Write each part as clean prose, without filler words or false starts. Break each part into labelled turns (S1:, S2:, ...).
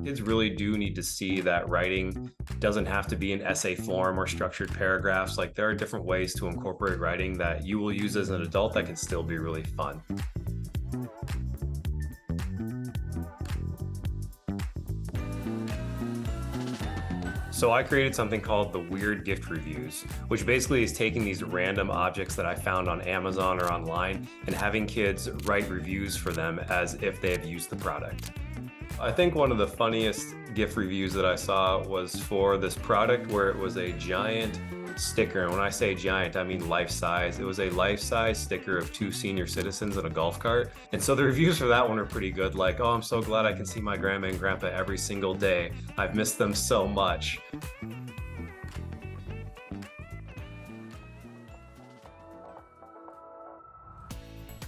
S1: Kids really do need to see that writing doesn't have to be in essay form or structured paragraphs. Like there are different ways to incorporate writing that you will use as an adult that can still be really fun. So I created something called the Weird Gift Reviews, which basically is taking these random objects that I found on Amazon or online and having kids write reviews for them as if they have used the product. I think one of the funniest gift reviews that I saw was for this product where it was a giant sticker. And when I say giant, I mean life size. It was a life size sticker of two senior citizens in a golf cart. And so the reviews for that one are pretty good. Like, oh, I'm so glad I can see my grandma and grandpa every single day. I've missed them so much.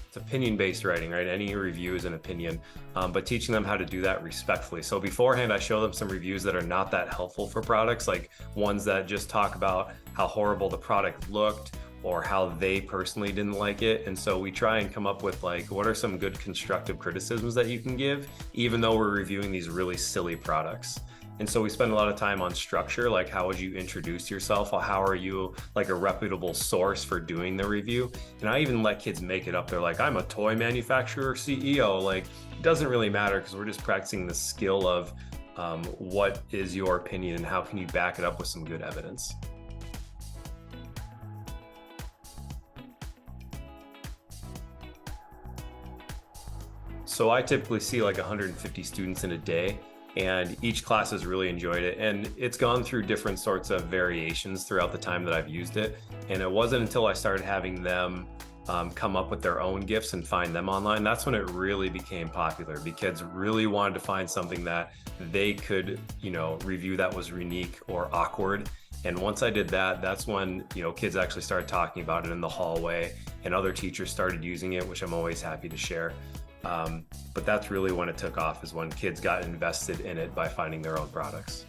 S1: It's opinion-based writing, right? Any review is an opinion, but teaching them how to do that respectfully. So beforehand, I show them some reviews that are not that helpful for products, like ones that just talk about how horrible the product looked or how they personally didn't like it. And so we try and come up with like, what are some good constructive criticisms that you can give, even though we're reviewing these really silly products. And so we spend a lot of time on structure, like how would you introduce yourself? How are you like a reputable source for doing the review? And I even let kids make it up. They're like, I'm a toy manufacturer CEO. Like, it doesn't really matter because we're just practicing the skill of what is your opinion and how can you back it up with some good evidence. So I typically see like 150 students in a day, and each class has really enjoyed it. And it's gone through different sorts of variations throughout the time that I've used it. And it wasn't until I started having them come up with their own gifts and find them online, that's when it really became popular, because really wanted to find something that they could, review that was unique or awkward. And once I did that, that's when, kids actually started talking about it in the hallway and other teachers started using it, which I'm always happy to share. But that's really when it took off, is when kids got invested in it by finding their own products.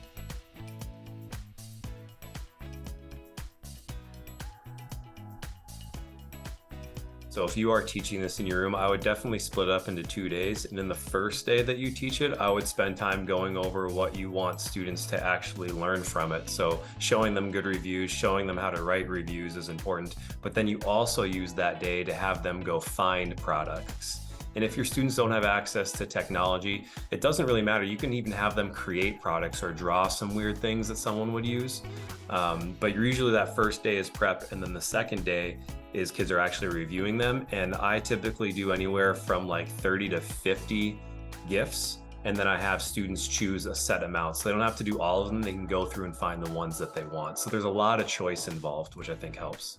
S1: So if you are teaching this in your room, I would definitely split up into 2 days. And in the first day that you teach it, I would spend time going over what you want students to actually learn from it. So showing them good reviews, showing them how to write reviews is important. But then you also use that day to have them go find products. And if your students don't have access to technology, it doesn't really matter. You can even have them create products or draw some weird things that someone would use. But usually that first day is prep, and then the second day is kids are actually reviewing them. And I typically do anywhere from like 30 to 50 gifts. And then I have students choose a set amount. So they don't have to do all of them. They can go through and find the ones that they want. So there's a lot of choice involved, which I think helps.